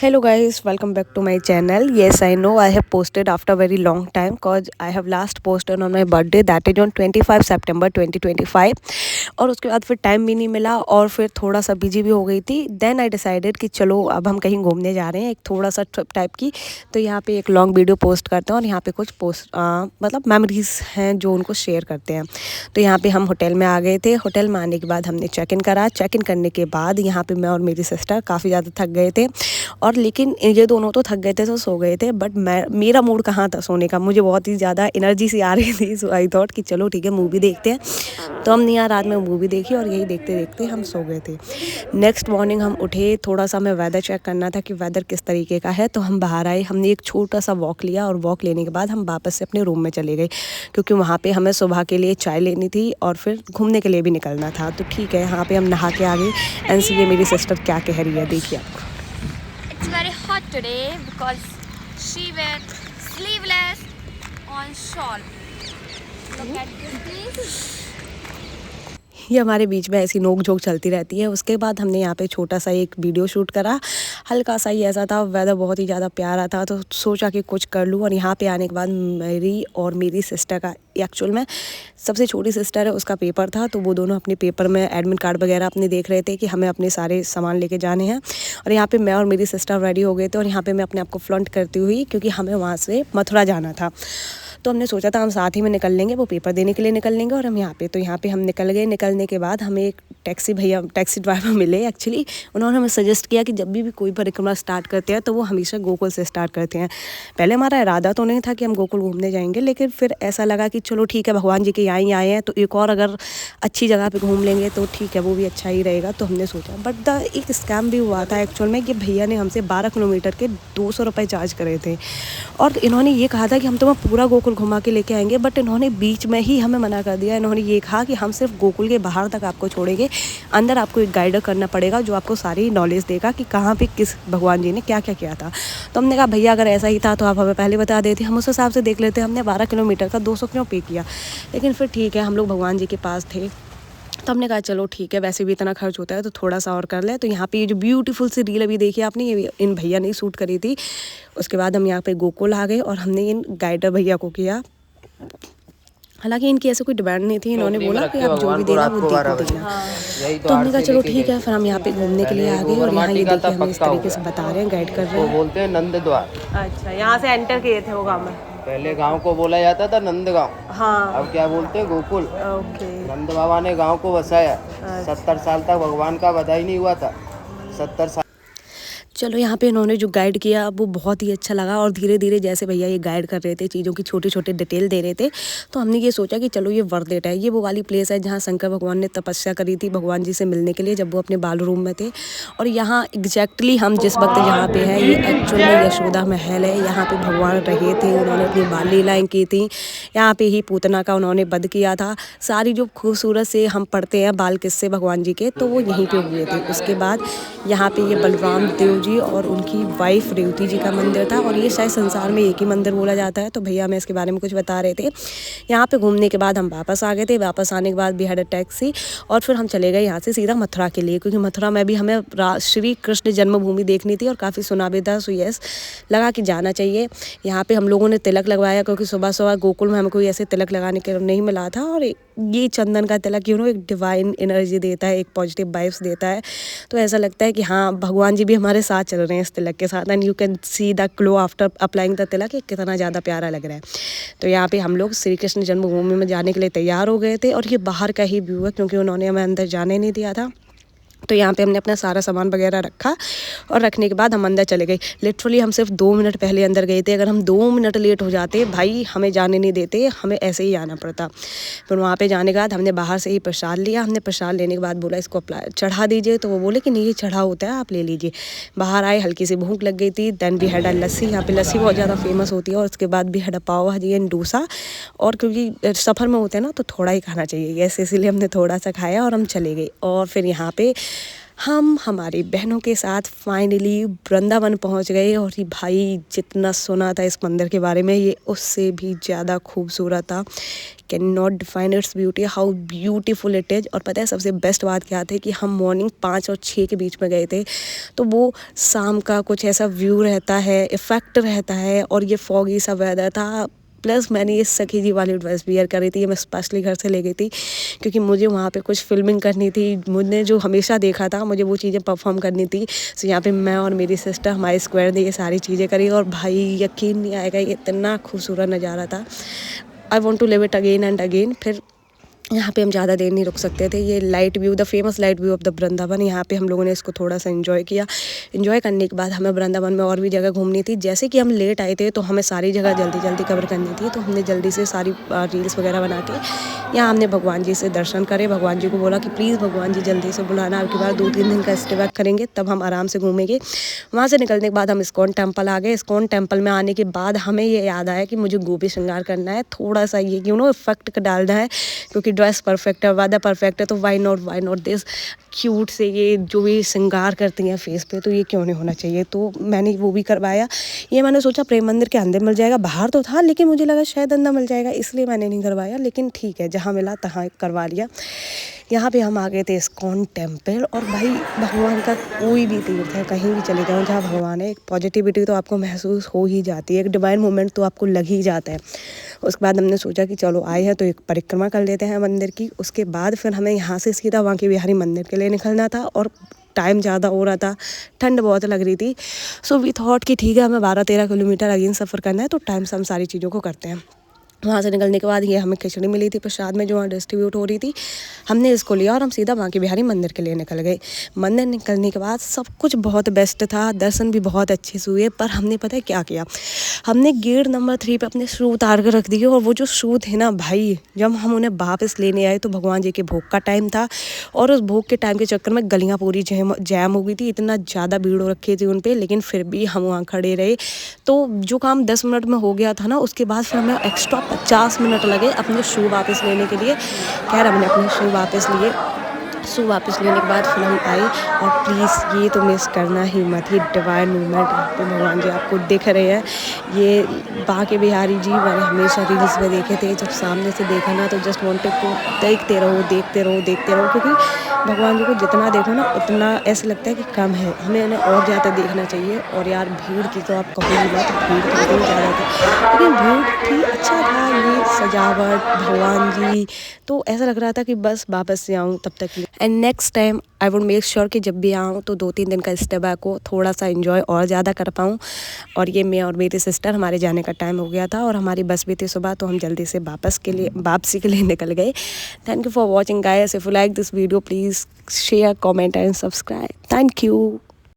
Hello guys, welcome back to my channel. Yes, I know I have posted after very long time cause I have last posted on my birthday that is on 25 September 2025 और उसके बाद फिर time भी नहीं मिला और फिर थोड़ा सा बिजी भी हो गई थी। देन आई डिसाइडेड कि चलो अब हम कहीं घूमने जा रहे हैं, एक थोड़ा सा ट्रिप टाइप की, तो यहाँ पे एक लॉन्ग वीडियो पोस्ट करते हैं और यहाँ पे कुछ मतलब मेमोरीज हैं जो उनको शेयर करते हैं। तो यहाँ पे हम होटल में आ गए थे। होटल में आने के बाद हमने चेक इन करा। चेक इन करने के बाद यहाँ पे मैं और मेरी सिस्टर काफ़ी ज़्यादा थक गए थे और लेकिन ये दोनों तो थक गए थे तो सो गए थे, बट मेरा मूड कहाँ था सोने का, मुझे बहुत ही ज़्यादा एनर्जी सी आ रही थी। सो आई थॉट कि चलो ठीक है मूवी देखते हैं। तो हमने यहाँ रात में मूवी देखी और यही देखते देखते हम सो गए थे। नेक्स्ट मॉर्निंग हम उठे, थोड़ा सा हमें वेदर चेक करना था कि वेदर किस तरीके का है। तो हम बाहर आए, हमने एक छोटा सा वॉक लिया और वॉक लेने के बाद हम वापस से अपने रूम में चले गए क्योंकि वहाँ पे हमें सुबह के लिए चाय लेनी थी और फिर घूमने के लिए भी निकलना था। तो ठीक है, यहाँ पे हम नहा के आ गए। एंड सी ये मेरी सिस्टर क्या कह रही है, देखिए आप। It's very hot today because she wear sleeveless on shawl. Look at this piece. ये हमारे बीच में ऐसी नोक झोंक चलती रहती है। उसके बाद हमने यहाँ पे छोटा सा एक वीडियो शूट करा, हल्का सा ही ऐसा था, वेदर बहुत ही ज़्यादा प्यारा था तो सोचा कि कुछ कर लूँ। और यहाँ पे आने के बाद मेरी और मेरी सिस्टर का, एक्चुअल में सबसे छोटी सिस्टर है उसका पेपर था, तो वो दोनों अपने पेपर में एडमिट कार्ड वगैरह अपने देख रहे थे कि हमें अपने सारे सामान लेके जाने हैं। और यहाँ पे मैं और मेरी सिस्टर रेडी हो गए थे और यहाँ पे मैं अपने आप को फ्लॉन्ट करती हुई, क्योंकि हमें वहाँ से मथुरा जाना था तो हमने सोचा था हम साथ ही में निकल लेंगे, वो पेपर देने के लिए निकल लेंगे और हम यहाँ पे। तो यहाँ पे हम निकल गए। निकलने के बाद हमें एक टैक्सी ड्राइवर मिले। एक्चुअली उन्होंने हमें सजेस्ट किया कि जब भी कोई परिक्रमा स्टार्ट करते हैं तो वो हमेशा गोकुल से स्टार्ट करते हैं। पहले हमारा इरादा तो नहीं था कि हम गोकुल घूमने जाएंगे, लेकिन फिर ऐसा लगा कि चलो ठीक है, भगवान जी के यहाँ ही आए हैं तो एक और अगर अच्छी जगह पे घूम लेंगे तो ठीक है, वो भी अच्छा ही रहेगा। तो हमने सोचा, बट एक स्कैम भी हुआ था एक्चुअल में कि भैया ने हमसे 12 किलोमीटर के 200 रुपये चार्ज करे थे और इन्होंने ये कहा था कि हम तुम्हें पूरा गोकुल घुमा के लेके आएंगे, बट इन्होंने बीच में ही हमें मना कर दिया। इन्होंने ये कहा कि हम सिर्फ गोकुल के बाहर तक आपको छोड़ेंगे, अंदर आपको एक गाइड करना पड़ेगा जो आपको सारी नॉलेज देगा कि कहाँ पे किस भगवान जी ने क्या क्या किया था। तो हमने कहा भैया अगर ऐसा ही था तो आप हमें पहले बता देते, हम उस हिसाब से देख लेते। हमने 12 किलोमीटर का 200 क्यों पे किया, लेकिन फिर ठीक है, हम लोग भगवान जी के पास थे तो हमने कहा चलो ठीक है, वैसे भी इतना खर्च होता है तो थोड़ा सा और कर ले। तो यहाँ पे ये जो ब्यूटीफुल सी रील अभी देखी आपने, ये इन भैया ने शूट करी थी। उसके बाद हम यहाँ पे गोकुल आ गए और हमने इन गाइडर भैया को किया। हालांकि इनकी ऐसे कोई डिमांड नहीं थी, इन्होंने बोला कि आप जो भी देना वो दे देना। तो हमने कहा चलो ठीक है, फिर हम यहाँ पे घूमने के लिए आ गए और यहाँ ये देखिए हमें इस तरीके से बता रहे हैं, गाइड कर रहे हैं। बोलते हैं नंद द्वार। अच्छा, यहाँ से एंटर किए थे वो गाँव में। पहले गांव को बोला जाता था नंदगांव, हाँ, अब क्या बोलते हैं गोकुल। ओके। नंद बाबा ने गांव को बसाया। 70 साल तक भगवान का वधा ही नहीं हुआ था। 70 साल। चलो यहाँ पे इन्होंने जो गाइड किया वो बहुत ही अच्छा लगा और धीरे धीरे जैसे भैया ये गाइड कर रहे थे, चीज़ों की छोटे छोटे डिटेल दे रहे थे, तो हमने ये सोचा कि चलो ये वर्थ इट है। ये वो वाली प्लेस है जहाँ शंकर भगवान ने तपस्या करी थी भगवान जी से मिलने के लिए जब वो अपने बाल रूम में थे। और यहाँ एग्जैक्टली हम जिस वक्त यहाँ पे हैं ये एक्चुअल में यशोदा महल है। यहाँ पे भगवान रहे थे, उन्होंने अपनी बाल लीलाएँ की थी, यहाँ पे ही पूतना का उन्होंने वध किया था। सारी जो खूबसूरत से हम पढ़ते हैं बाल किस्से भगवान जी के, तो वो यहीं पर हुए थे। उसके बाद यहाँ पे ये बलराम देव जी और उनकी वाइफ रेवती जी का मंदिर था और ये शायद संसार में एक ही मंदिर बोला जाता है। तो भैया हमें इसके बारे में कुछ बता रहे थे। यहाँ पे घूमने के बाद हम वापस आ गए थे। वापस आने के बाद भी हैड अ टैक्सी और फिर हम चले गए यहाँ से सीधा मथुरा के लिए, क्योंकि मथुरा में भी हमें श्री कृष्ण जन्मभूमि देखनी थी और काफ़ी सुना भी था। सो यस, लगा कि जाना चाहिए। यहाँ पे हम लोगों ने तिलक लगवाया क्योंकि सुबह सुबह गोकुल में हमें कोई ऐसे तिलक लगाने के नहीं मिला था। और ये चंदन का तिलक एक डिवाइन एनर्जी देता है, एक पॉजिटिव वाइब्स देता है। तो ऐसा लगता है कि हाँ भगवान जी भी हमारे साथ चल रहे हैं इस तिलक के साथ। And you can see the glow after applying the tilak, कितना ज़्यादा प्यारा लग रहा है। तो यहाँ पे हम लोग श्री कृष्ण जन्मभूमि में जाने के लिए तैयार हो गए थे और ये बाहर का ही व्यू है क्योंकि उन्होंने हमें अंदर जाने नहीं दिया था। तो यहाँ पे हमने अपना सारा सामान वगैरह रखा और रखने के बाद हम अंदर चले गए। लिटरली हम सिर्फ 2 मिनट पहले अंदर गए थे। अगर हम 2 मिनट लेट हो जाते भाई हमें जाने नहीं देते, हमें ऐसे ही आना पड़ता। फिर वहाँ पे जाने के बाद हमने बाहर से ही प्रसाद लिया। हमने प्रसाद लेने के बाद बोला इसको चढ़ा दीजिए, तो वो बोले कि नहीं ये चढ़ा होता है, आप ले लीजिए। बाहर आए, हल्की सी भूख लग गई थी। देन भी हैड अ लस्सी, यहाँ पे लस्सी बहुत ज़्यादा फेमस होती है। और उसके बाद भी हैड अ पाव भाजी एंड डोसा। और क्योंकि सफ़र में होते हैं ना तो थोड़ा ही खाना चाहिए, ऐसे इसीलिए हमने थोड़ा सा खाया और हम चले गए। और फिर यहाँ पे हम हमारी बहनों के साथ फाइनली वृंदावन पहुंच गए और ये भाई जितना सुना था इस मंदिर के बारे में ये उससे भी ज़्यादा खूबसूरत था। Can not define its beauty, how beautiful it is. और पता है सबसे बेस्ट बात क्या थी कि हम मॉर्निंग 5 और 6 के बीच में गए थे, तो वो शाम का कुछ ऐसा व्यू रहता है, इफ़ेक्ट रहता है, और ये फॉगी सा वेदर था। प्लस मैंने ये सखी जी वाली ड्रेस वियर करी थी, ये मैं स्पेशली घर से ले गई थी क्योंकि मुझे वहाँ पे कुछ फिल्मिंग करनी थी। मुझे जो हमेशा देखा था मुझे वो चीज़ें परफॉर्म करनी थी। सो यहाँ पे मैं और मेरी सिस्टर हमारे स्क्वायर ने ये सारी चीज़ें करी और भाई यकीन नहीं आएगा ये इतना खूबसूरत नज़ारा था। I want to live it again and again. फिर यहाँ पे हम ज़्यादा देर नहीं रुक सकते थे। ये light view, the famous light view of the Vrindavan, यहाँ पे हम लोगों ने इसको थोड़ा सा एंजॉय किया। एंजॉय करने के बाद हमें वृंदावन में और भी जगह घूमनी थी। जैसे कि हम लेट आए थे तो हमें सारी जगह जल्दी जल्दी कवर करनी थी, तो हमने जल्दी से सारी रील्स वगैरह बना के यहाँ हमने भगवान जी से दर्शन करे। भगवान जी को बोला कि प्लीज़ भगवान जी जल्दी से बुलाना, आपके बाद 2-3 दिन का स्टे बैक करेंगे तब हम आराम से घूमेंगे। वहाँ से निकलने के बाद हम इस्कॉन टेम्पल आ गए। इस्कॉन टेम्पल में आने के बाद हमें ये याद आया कि मुझे गोपी श्रृंगार करना है, थोड़ा सा ये इफेक्ट डालना है क्योंकि ड्रेस परफेक्ट है, वादा परफेक्ट है, तो वाई नॉट दिस क्यूट से ये जो भी श्रृंगार करती हैं फेस पे, तो ये क्यों नहीं होना चाहिए। तो मैंने वो भी करवाया। ये मैंने सोचा प्रेम मंदिर के अंदर मिल जाएगा, बाहर तो था लेकिन मुझे लगा शायद अंदर मिल जाएगा, इसलिए मैंने नहीं करवाया। लेकिन ठीक है, जहाँ मिला तहाँ करवा लिया। यहाँ पे हम आ गए थे इस्कॉन टेम्पल। और भाई भगवान का कोई भी तीर्थ है, कहीं भी चले जाओ जहाँ भगवान है, एक पॉजिटिविटी तो आपको महसूस हो ही जाती है, एक डिवाइन मोमेंट तो आपको लग ही जाता है। उसके बाद हमने सोचा कि चलो आए हैं तो एक परिक्रमा कर लेते हैं मंदिर की। उसके बाद फिर हमें यहाँ से सीधा बांके बिहारी मंदिर के लिए निकलना था और टाइम ज़्यादा हो रहा था, ठंड बहुत लग रही थी। सो वी थॉट कि ठीक है हमें 12-13 किलोमीटर अगेन सफ़र करना है, तो टाइम से हम सारी चीज़ों को करते हैं। वहाँ से निकलने के बाद ये हमें खिचड़ी मिली थी प्रसाद में जो वहाँ डिस्ट्रीब्यूट हो रही थी, हमने इसको लिया और हम सीधा बांके बिहारी मंदिर के लिए निकल गए। मंदिर निकलने के बाद सब कुछ बहुत बेस्ट था, दर्शन भी बहुत अच्छे से हुए। पर हमने पता है क्या किया, हमने गेट नंबर 3 पे अपने शू उतार कर रख दिए। और वो जो शू थे ना भाई, जब हम उन्हें वापस लेने आए तो भगवान जी के भोग का टाइम था और उस भोग के टाइम के चक्कर में गलियाँ पूरी जैम हो गई थी, इतना ज़्यादा भीड़ हो रखी थी उन पर। लेकिन फिर भी हम वहाँ खड़े रहे, तो जो काम 10 मिनट में हो गया था ना, उसके बाद फिर हमें एक्स्ट्रा 50 मिनट लगे अपने शू वापस लेने के लिए। खैर हमने अपने शू वापस लिए। शू वापस लेने के बाद फिर हम आए। और प्लीज़ ये तो मिस करना ही मत, ये डिवाइन मूवमेंट तो भगवान जी आपको दिख रहे हैं। ये बांके बिहारी जी मैंने हमेशा रील्स में देखे थे, जब सामने से देखा ना तो जस्ट वांटेड टू देखते रहो क्योंकि भगवान जी को जितना देखो ना उतना ऐसा लगता है कि कम है, हमें इन्हें और ज़्यादा देखना चाहिए। और यार भीड़ की तो आप कहो ही मत, भीड़ तो बहुत ज़्यादा थी, लेकिन भीड़ थी, अच्छा था ये सजावट, भगवान जी, तो ऐसा लग रहा था कि बस वापस से आऊँ तब तक। And next time I would make sure कि जब भी आऊँ तो 2-3 दिन का स्टे बैक हो, थोड़ा सा एंजॉय और ज़्यादा कर पाऊँ। और ये मैं और मेरी सिस्टर, हमारे जाने का टाइम हो गया था और हमारी बस भी थी सुबह, तो हम जल्दी से वापसी के लिए निकल गए। Thank you for watching guys. If you like this video please share, comment and subscribe. Thank you.